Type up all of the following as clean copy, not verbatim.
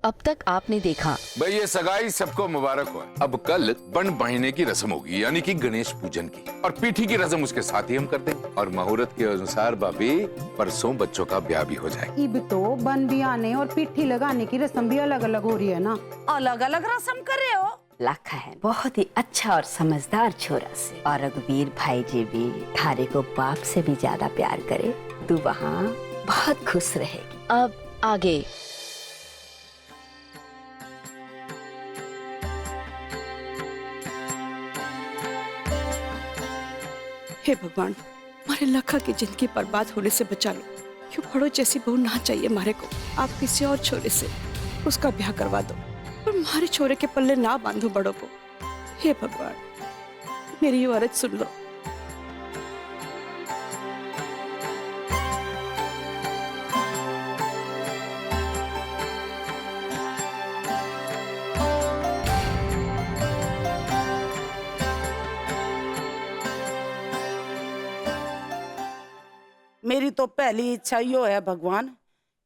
अब तक आपने देखा। भाई ये सगाई सबको मुबारक हो। अब कल बन बहिने की रस्म होगी, यानी कि गणेश पूजन की, और पीठी की रस्म उसके साथ ही हम कर देंगे। और मुहूर्त के अनुसार भाभी परसों बच्चों का ब्याह भी हो जाएगा। इब तो बन भी आने और पीठी लगाने की रस्म भी अलग अलग हो रही है ना। अलग अलग रस्म कर रहे हो? लाखा है बहुत ही अच्छा और समझदार छोरा से, और रघुवीर भाई जी भी थारे को बाप से भी ज्यादा प्यार करे। तू वहाँ बहुत खुश रहेगी। अब आगे। हे भगवान, हमारे लखा की जिंदगी बर्बाद होने से बचा लो। क्यों पड़ो जैसी बहू ना चाहिए हमारे को। आप किसी और छोरे से उसका ब्याह करवा दो, पर हमारे छोरे के पल्ले ना बांधो बड़ों को। हे भगवान, मेरी ये औरत सुन लो। मेरी तो पहली इच्छा यो है भगवान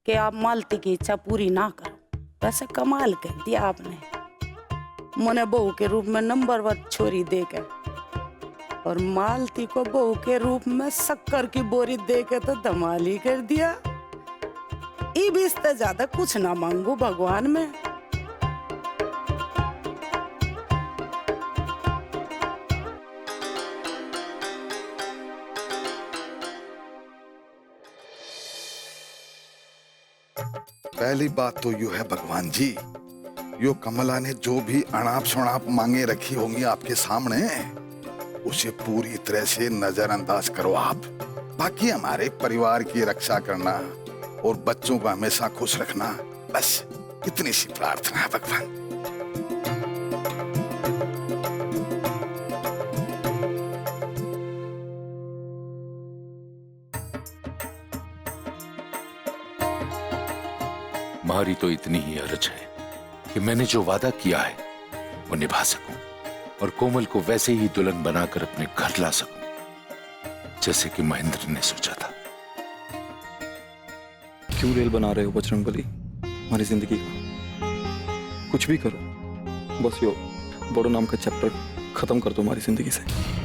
कि आप मालती की इच्छा पूरी ना करो। वैसे कमाल कर दिया आपने, मुने बहू के रूप में नंबर 1 छोरी देकर, और मालती को बहू के रूप में शक्कर की बोरी देके तो धमाल ही कर दिया। इब इससे ज्यादा कुछ ना मांगू भगवान में। पहली बात तो यू है भगवान जी, यो कमला ने जो भी अनाप शनाप मांगे रखी होंगी आपके सामने, उसे पूरी तरह से नजरअंदाज करो आप। बाकी हमारे परिवार की रक्षा करना और बच्चों को हमेशा खुश रखना, बस इतनी सी प्रार्थना है भगवान। हमारी तो इतनी ही अर्ज है कि मैंने जो वादा किया है वो निभा सकूं, और कोमल को वैसे ही दुल्हन बनाकर अपने घर ला सकूं जैसे कि महेंद्र ने सोचा था। क्यों रेल बना रहे हो बजरंगबली हमारी जिंदगी का? कुछ भी करो, बस यो बड़ो नाम का चैप्टर खत्म कर दो हमारी जिंदगी से।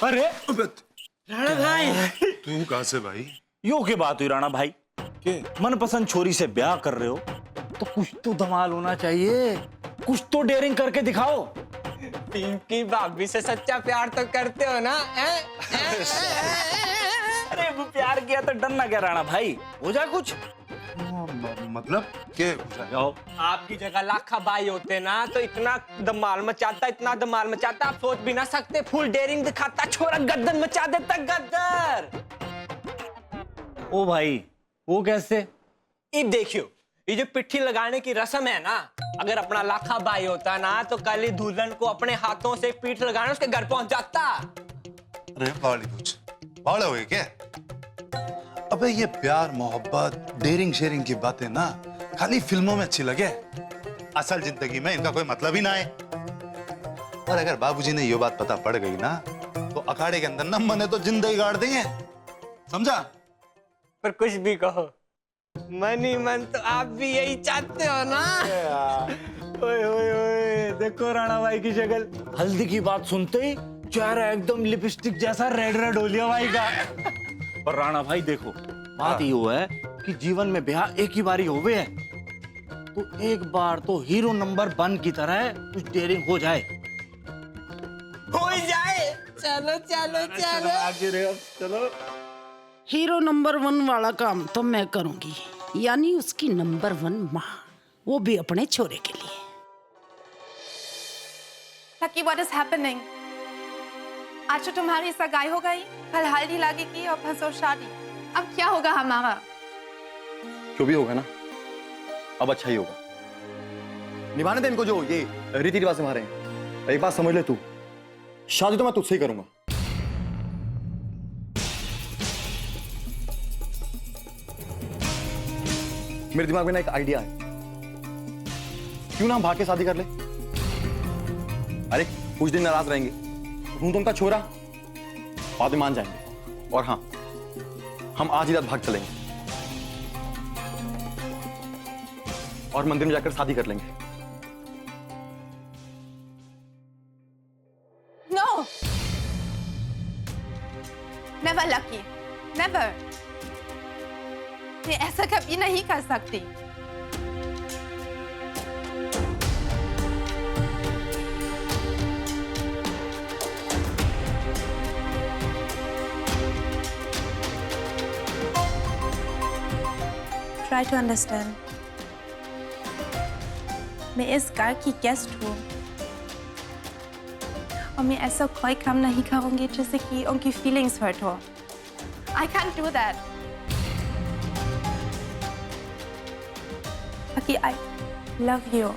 अरे राणा भाई, तू कहां से भाई? यो की बात हुई राणा भाई के मनपसंद छोरी से ब्याह कर रहे हो तो कुछ तो धमाल होना चाहिए, कुछ तो डेयरिंग करके दिखाओ। पिंकी भाभी से सच्चा प्यार तो करते हो ना? अरे वो प्यार किया तो डरना क्या राणा भाई, हो जाए कुछ। मतलब के जाओ। आपकी जगह लाखा भाई होते ना तो इतना धमाल मचाता, इतना धमाल मचाता, आप सोच भी ना सकते। फुल डेयरिंग दिखाता, छोरा गद्दर मचा देता, गद्दर। ओ भाई वो कैसे? ये देखियो, ये जो पिट्ठी लगाने की रस्म है ना, अगर अपना लाखा भाई होता ना तो कल ही दुल्हन को अपने हाथों से पीठ लगाना उसके घर पहुंच जाता। अरे बावली कुछ बावले हुए क्या? अबे ये प्यार मोहब्बत डेयरिंग शेयरिंग की बातें ना खाली फिल्मों में अच्छी लगे, असल जिंदगी में इनका कोई मतलब ही ना है। और अगर बाबूजी ने ये बात पता पड़ गई ना तो अखाड़े के अंदर न मने तो जिंदगी गाड़ देंगे, समझा? पर कुछ भी कहो, मन ही मन तो आप भी यही चाहते हो ना? ओए ओए ओए, देखो राणा भाई की शक्ल, हल्दी की बात सुनते ही चेहरा एकदम लिपस्टिक जैसा रेड रेड हो लिया भाई का। पर राणा भाई देखो, बात ये है कि जीवन में ब्याह एक ही बारी होवे है, तो एक बार तो हीरो नंबर 1 की तरह कुछ डेयरिंग हो जाए। हो जाए, चलो चलो चलो आगे रे, अब चलो। हीरो नंबर 1 वाला काम तो मैं करूंगी, यानी उसकी नंबर 1 माँ, वो भी अपने छोरे के लिए। Lucky, what is happening? आज तो तुम्हारी सगाई हो गई, कल हल्दी लगेगी और परसों शादी। अब क्या होगा हमारा? जो भी होगा ना, अब अच्छा ही होगा। निभाने दे इनको जो ये रीति रिवाज निभा रहे हैं। एक बात समझ ले तू, शादी तो मैं तुझसे ही करूंगा। मेरे दिमाग में ना एक आइडिया है, क्यों ना हम भाग के शादी कर ले। अरे कुछ दिन नाराज रहेंगे, हूं तो उनका छोरा, बाद में मान जाएंगे। और हाँ, हम आज ही रात भाग चलेंगे और मंदिर में जाकर शादी कर लेंगे। No! Never lucky. Never. मैं ऐसा कभी नहीं कर सकती। Try to understand. मैं इस घर की गेस्ट हूँ और मैं ऐसा कोई काम नहीं करूँगी जिससे कि उनकी फीलिंग्स हर्ट हो। I can't do that. Okay, I love you.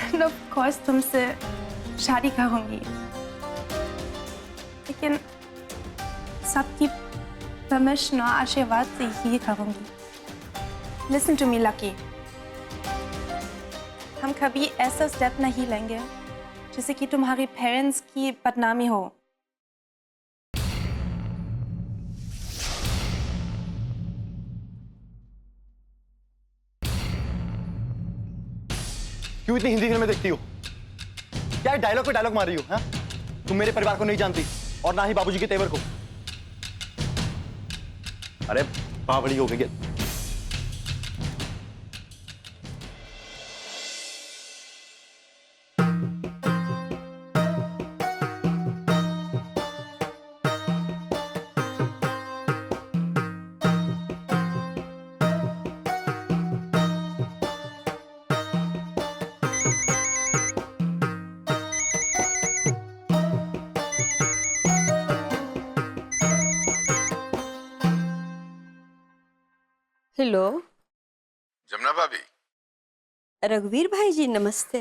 And of course तुमसे शादी करूँगी। लेकिन सबकी परमिशन और आशीर्वाद से ही करूँगी। Listen to me, Lucky. हम कभी ऐसा स्टेप नहीं लेंगे जिससे कि तुम्हारे पेरेंट्स की बदनामी हो। क्यों इतनी हिंदी फिल्में देखती हो? क्या डायलॉग पे डायलॉग मार रही हो? हाँ? तुम मेरे परिवार को नहीं जानती और ना ही बाबूजी के तेवर को। अरे बावड़ी हो गई। हेलो जमुना भाभी। रघुवीर भाई जी, नमस्ते।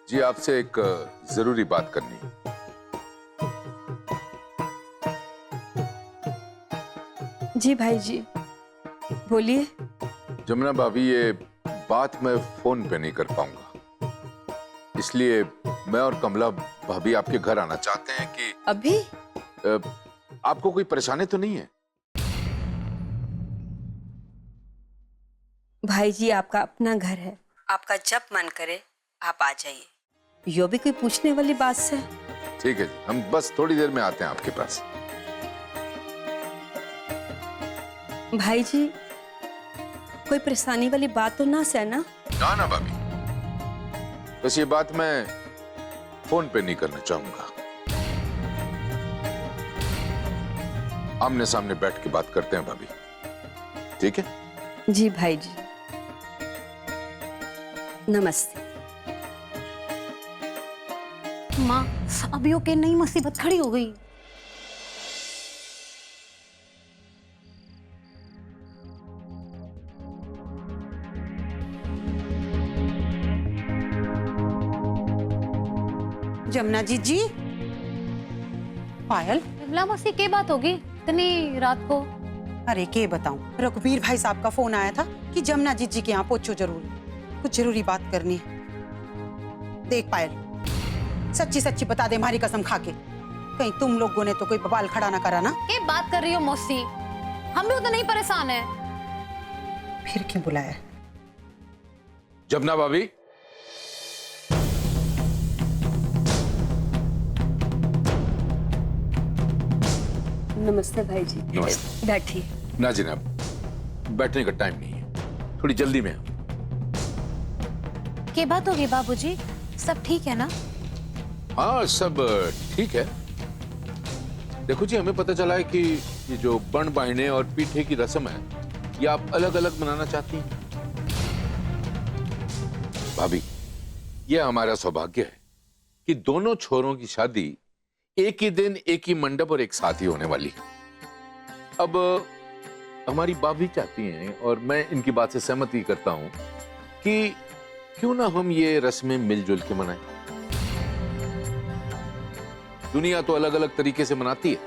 जी आपसे एक जरूरी बात करनी है। जी भाई जी, बोलिए। जमुना भाभी, ये बात मैं फोन पे नहीं कर पाऊंगा, इसलिए मैं और कमला भाभी आपके घर आना चाहते हैं। कि अभी? आपको कोई परेशानी तो नहीं है? भाई जी, आपका अपना घर है, आपका जब मन करे आप आ जाइए। यो भी कोई पूछने वाली बात से? ठीक है जी, हम बस थोड़ी देर में आते हैं आपके पास। भाई जी, कोई परेशानी वाली बात तो ना से ना? ना ना भाभी, बस ये बात मैं फोन पे नहीं करना चाहूंगा, आमने सामने बैठ के बात करते हैं भाभी, ठीक है? जी भाई जी, नमस्ते। माँ, अभी ओके नई मुसीबत खड़ी हो गई। जमुना जी पायल, विमला मौसी के बात होगी इतनी रात को? अरे के बताऊं, रघुवीर भाई साहब का फोन आया था कि जमुना जी के यहाँ पहुंचो जरूर, कुछ जरूरी बात करनी है। देख पायल, सच्ची सच्ची बता दे, हमारी कसम खा के, कहीं तुम लोगों ने तो कोई बवाल खड़ा ना करा ना? क्या बात कर रही हो मौसी, हम लोग तो नहीं परेशान है। फिर क्यों बुलाया? जमुना भाभी, नमस्ते भाई जी। नमस्ते। बैठिए। ना जनाब, बैठने का टाइम नहीं है, थोड़ी जल्दी में। क्या बात होगी बाबूजी, सब ठीक है ना? हाँ सब ठीक है। देखो जी, हमें पता चला है कि ये जो बण बांधने और पीठे की रस्म है, ये आप अलग अलग मनाना चाहती हैं। भाभी, ये हमारा सौभाग्य है कि दोनों छोरों की शादी एक ही दिन, एक ही मंडप और एक साथ ही होने वाली है। अब हमारी भाभी चाहती हैं और मैं इनकी बात से सहमति करता हूं कि क्यों ना हम ये रस्में मिलजुल के मनाएं। दुनिया तो अलग अलग तरीके से मनाती है,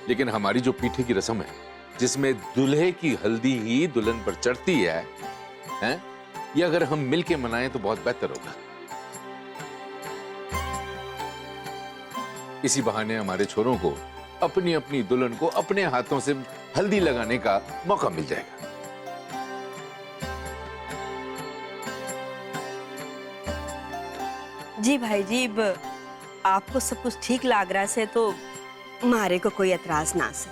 लेकिन हमारी जो पीठे की रस्म है, जिसमें दूल्हे की हल्दी ही दुल्हन पर चढ़ती है, ये अगर हम मिलके मनाएं तो बहुत बेहतर होगा। इसी बहाने हमारे छोरों को अपनी अपनी दुल्हन को अपने हाथों से हल्दी लगाने का मौका मिल जाएगा। जी भाई जी, आपको सब कुछ ठीक लग रहा है तो मारे को कोई एतराज ना से।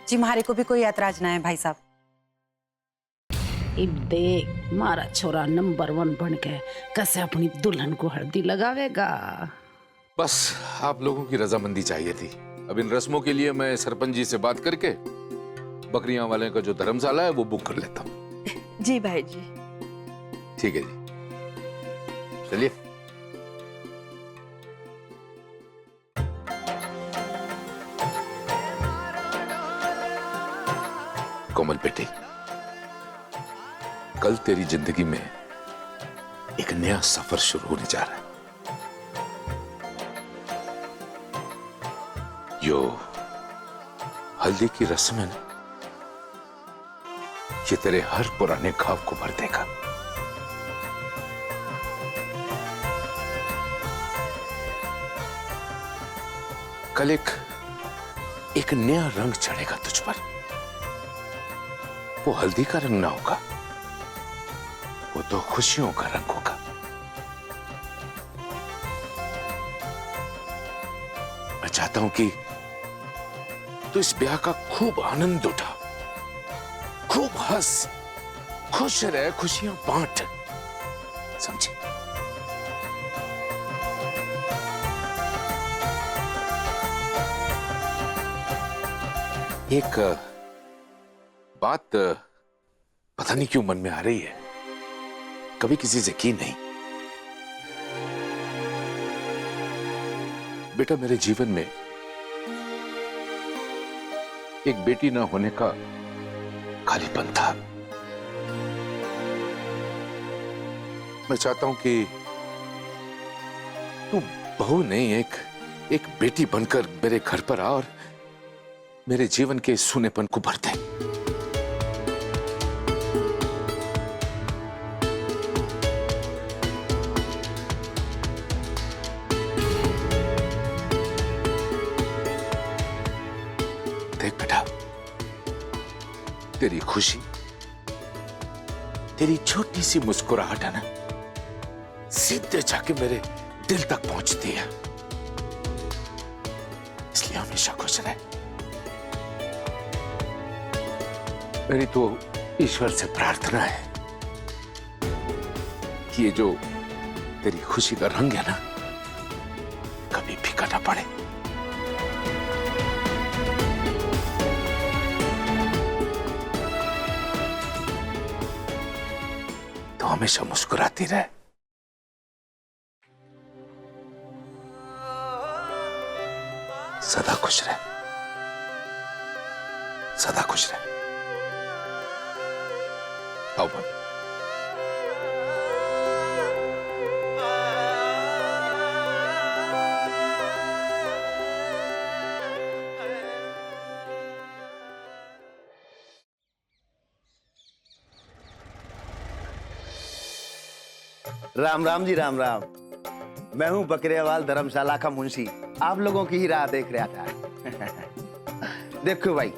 जी हमारे को भी कोई ऐतराज ना है भाई साहब। इब देख मारा छोरा नंबर 1 बन के कैसे अपनी दुल्हन को हल्दी लगावेगा। बस आप लोगों की रजामंदी चाहिए थी। अब इन रस्मों के लिए मैं सरपंच जी से बात करके बकरियां वाले का जो धर्मशाला है वो बुक कर लेता हूँ। जी भाई जी। ठीक है जी, चलिए। कोमल बेटी, कल तेरी जिंदगी में एक नया सफर शुरू होने जा रहा है। यो हल्दी की रस्म है ना, ये तेरे हर पुराने घाव को भर देगा। कल एक नया रंग चढ़ेगा तुझ पर। वो हल्दी का रंग ना होगा, वो तो खुशियों का रंग होगा। मैं चाहता हूं कि तू इस ब्याह का खूब आनंद उठा, खूब हंस, खुश रह, खुशियां बांट, समझे? एक बात पता नहीं क्यों मन में आ रही है, कभी किसी से की नहीं। बेटा, मेरे जीवन में एक बेटी ना होने का खालीपन था। मैं चाहता हूं कि तू बहू नहीं, एक बेटी बनकर मेरे घर पर आ और मेरे जीवन के सूनेपन को भर दे। देख बेटा, तेरी खुशी, तेरी छोटी सी मुस्कुराहट है ना, सीधे जाके मेरे दिल तक पहुंचती है। इसलिए हमेशा खुश रहे। मेरी तो ईश्वर से प्रार्थना है कि ये जो तेरी खुशी का रंग है ना, कभी फीका ना पड़े। तो हमेशा मुस्कुराती रहे। सदा खुश रहे, सदा खुश रहे। आओ भाभी। राम राम जी, राम राम। मैं हूं बकरेवाल धर्मशाला का मुंशी, आप लोगों की ही राह देख रहा था। देखो भाई,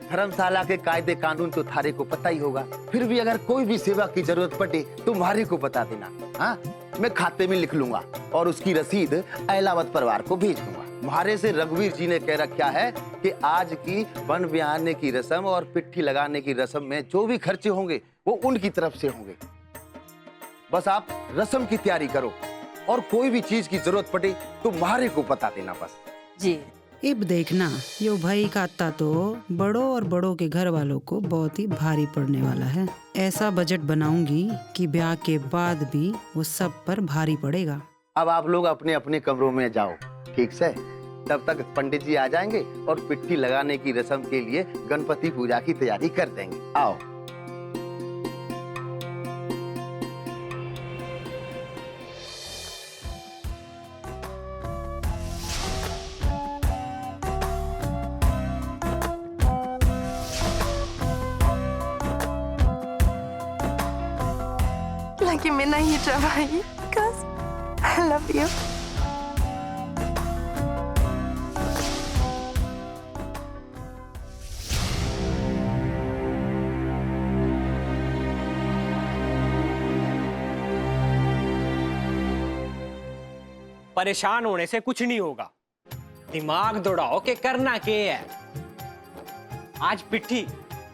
धर्मशाला के कायदे कानून तो थारे को पता ही होगा, फिर भी अगर कोई भी सेवा की जरूरत पड़े तो मारे को बता देना। हाँ, मैं खाते में लिख लूंगा और उसकी रसीद एलावत परिवार को भेज दूंगा। मारे से रघुवीर जी ने कह रखा है कि आज की वन ब्याहने की रस्म और पिट्ठी लगाने की रस्म में जो भी खर्चे होंगे वो उनकी तरफ से होंगे। बस आप रस्म की तैयारी करो और कोई भी चीज की जरूरत पड़े तो मारे को बता देना बस। जी। इब देखना, यो भाई का अत्ता तो बड़ों और बड़ों के घर वालों को बहुत ही भारी पड़ने वाला है। ऐसा बजट बनाऊंगी कि ब्याह के बाद भी वो सब पर भारी पड़ेगा। अब आप लोग अपने अपने कमरों में जाओ, ठीक से? तब तक पंडित जी आ जाएंगे और पिट्ठी लगाने की रस्म के लिए गणपति पूजा की तैयारी कर देंगे। आओ। Like me nahi trabalhe, because I love you. परेशान होने से कुछ नहीं होगा, दिमाग दौड़ाओ कि करना क्या है। आज पिट्ठी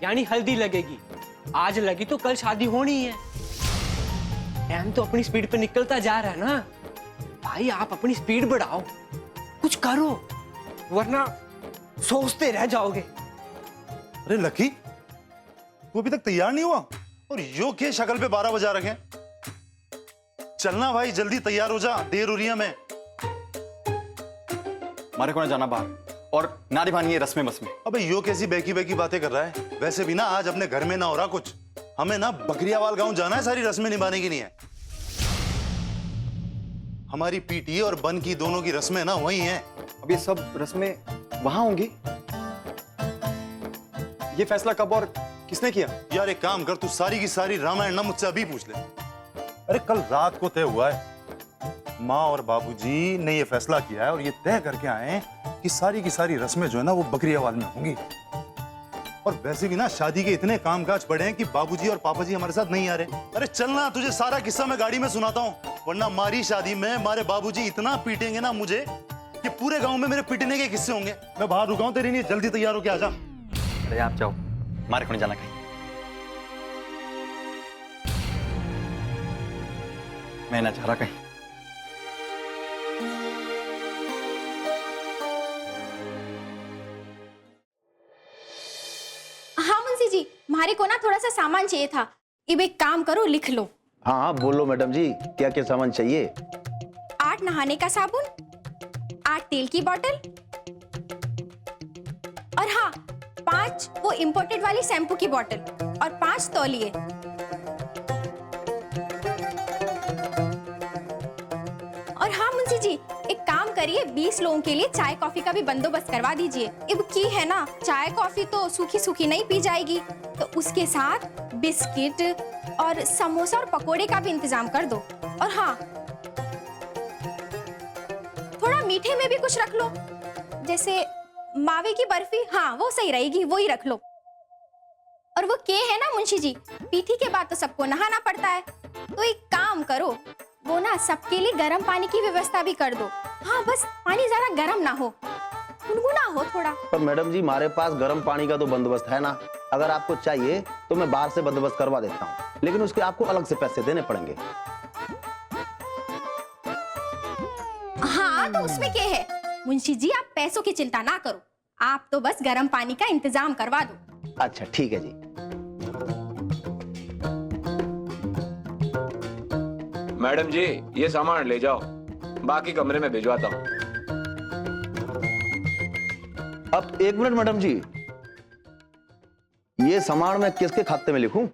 यानी हल्दी लगेगी, आज लगी तो कल शादी होनी है। टाइम तो अपनी स्पीड पे निकलता जा रहा है ना भाई, आप अपनी स्पीड बढ़ाओ, कुछ करो, वरना सोचते रह जाओगे। अरे लकी, तू अभी तक तैयार नहीं हुआ और यो के शक्ल पे 12 बजा रखे? चलना भाई, जल्दी तैयार हो जा, देर हो रही है। मैं हमारे को ना जाना बाहर और ना निभानी है रस्में बसमें। अबे यो कैसी बेकी बेकी बातें कर रहा है? वैसे भी ना आज अपने घर में ना हो रहा कुछ, हमें ना बकरियावाल गांव जाना है, सारी रस्में निभाने की नहीं है। हमारी पीटी और बन की दोनों की रस्में ना वही हैं। अब ये सब रस्में वहां होंगी? ये फैसला कब और किसने किया? यार एक काम कर, तू सारी की सारी रामायण ना मुझसे अभी पूछ ले। अरे कल रात को तय हुआ है, माँ और बाबूजी ने ये फैसला किया है और ये तय करके आए हैं कि सारी की सारी रस्में जो है ना वो बकरियावाल में होंगी। और वैसे भी ना शादी के इतने कामकाज पड़े हैं कि बाबूजी और पापा जी हमारे साथ नहीं आ रहे। अरे चलना, तुझे सारा किस्सा मैं गाड़ी में सुनाता हूँ, वरना हमारी शादी में हमारे बाबूजी इतना पीटेंगे ना मुझे कि पूरे गांव में मेरे पीटने के किस्से होंगे। मैं बाहर रुका हूं तेरे लिए, जल्दी तैयार होके आ जा। अरे आप जाओ, हमारे को नहीं जाना कहीं। मैं ना जा रहा कहीं। हाँ मुंशी जी, हमारे को ना थोड़ा सा सामान चाहिए था। अब एक काम करो, लिख लो। हाँ हाँ बोलो मैडम जी, क्या क्या सामान चाहिए? 8 नहाने का साबुन, 8 तेल की बोतल, और हाँ 5 वो इम्पोर्टेड वाली शैम्पू की बोतल और 5 तौलिए। और हाँ मुंशी जी, एक काम करिए, 20 लोगों के लिए चाय कॉफी का भी बंदोबस्त करवा दीजिए। अब की है ना, चाय कॉफी तो सूखी सूखी नहीं पी जाएगी, तो उसके साथ बिस्किट और समोसा और पकोड़े का भी इंतजाम कर दो। और हाँ थोड़ा मीठे में भी कुछ रख लो, जैसे मावे की बर्फी, हाँ वो सही रहेगी, वो ही रख लो। और वो के है ना मुंशी जी, पीठी के बाद तो सबको नहाना पड़ता है, तो एक काम करो, वो ना सबके लिए गर्म पानी की व्यवस्था भी कर दो। हाँ बस पानी ज्यादा गर्म ना हो, गुनगुना हो थोड़ा। पर मैडम जी हमारे पास गर्म पानी का तो बंदोबस्त है ना, अगर आपको चाहिए तो मैं बाहर से बंदोबस्त करवा देता हूँ, लेकिन उसके आपको अलग से पैसे देने पड़ेंगे। हाँ तो उसमें क्या है मुंशी जी, आप पैसों की चिंता ना करो, आप तो बस गर्म पानी का इंतजाम करवा दो। अच्छा ठीक है जी। मैडम जी ये सामान ले जाओ, बाकी कमरे में भिजवाता हूँ। अब एक मिनट मैडम जी, ये सामान मैं किसके खाते में लिखूं?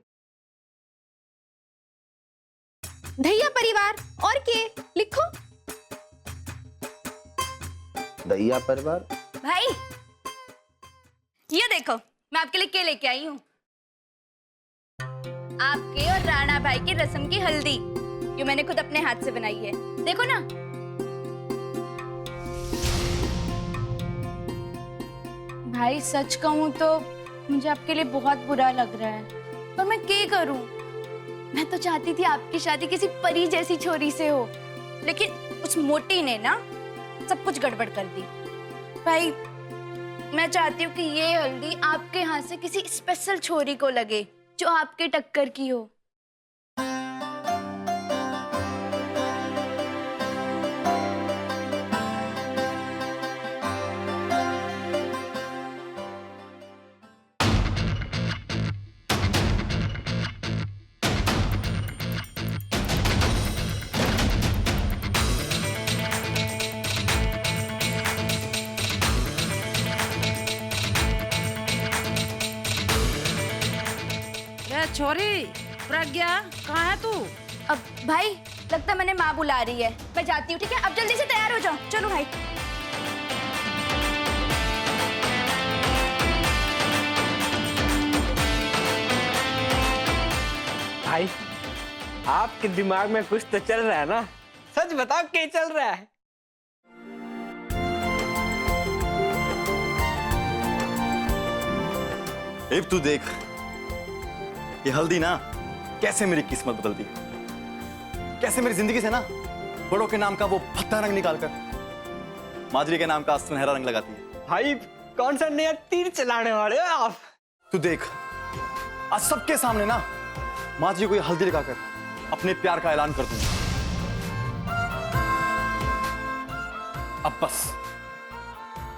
दैया परिवार, और के लिखो। दैया परिवार। भाई ये देखो, मैं आपके लिए क्या लेके आई हूँ, आपके और राणा भाई की रस्म की हल्दी, जो मैंने खुद अपने हाथ से बनाई है, देखो ना। भाई सच कहूँ तो मुझे आपके लिए बहुत बुरा लग रहा है, पर मैं क्या करूँ। मैं तो चाहती थी आपकी शादी किसी परी जैसी छोरी से हो, लेकिन उस मोटी ने ना सब कुछ गड़बड़ कर दी। भाई मैं चाहती हूँ कि ये हल्दी आपके हाथ से किसी स्पेशल छोरी को लगे जो आपके टक्कर की हो। छोरी प्रज्ञा, कहाँ है तू? अब भाई लगता है मैंने माँ बुला रही है, मैं जाती हूँ, ठीक है? अब जल्दी से तैयार हो जाओ, चलो भाई। भाई आपके दिमाग में कुछ तो चल रहा है ना, सच बताओ क्या चल रहा है? अब तू देख ये हल्दी ना कैसे मेरी किस्मत बदल दी, कैसे मेरी जिंदगी से ना बड़ों के नाम का वो भद्दा रंग निकालकर माजरी के नाम का सुनहरा रंग लगाती है। भाई कौन सा नया तीर चलाने वाले हो आप? तू देख आज सबके सामने ना माजरी को ये हल्दी लगाकर अपने प्यार का ऐलान कर दूंगा। अब बस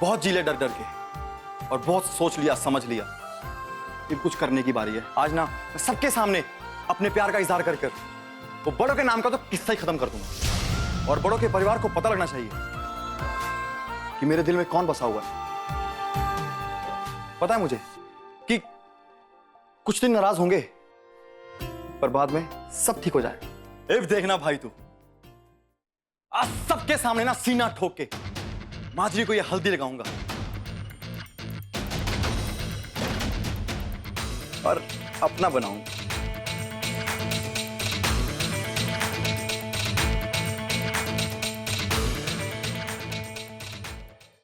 बहुत जीले डर डर के और बहुत सोच लिया समझ लिया, अब कुछ करने की बारी है। आज ना मैं सबके सामने अपने प्यार का इजहार कर कर वो बड़ों के नाम का तो किस्सा ही खत्म कर दूंगा और बड़ों के परिवार को पता लगना चाहिए कि मेरे दिल में कौन बसा हुआ है। पता है मुझे कि कुछ दिन नाराज होंगे पर बाद में सब ठीक हो जाएगा। अब देखना भाई तू, आज सबके सामने ना सीना ठोक के माजरी को ये हल्दी लगाऊंगा और अपना बनाऊंगा।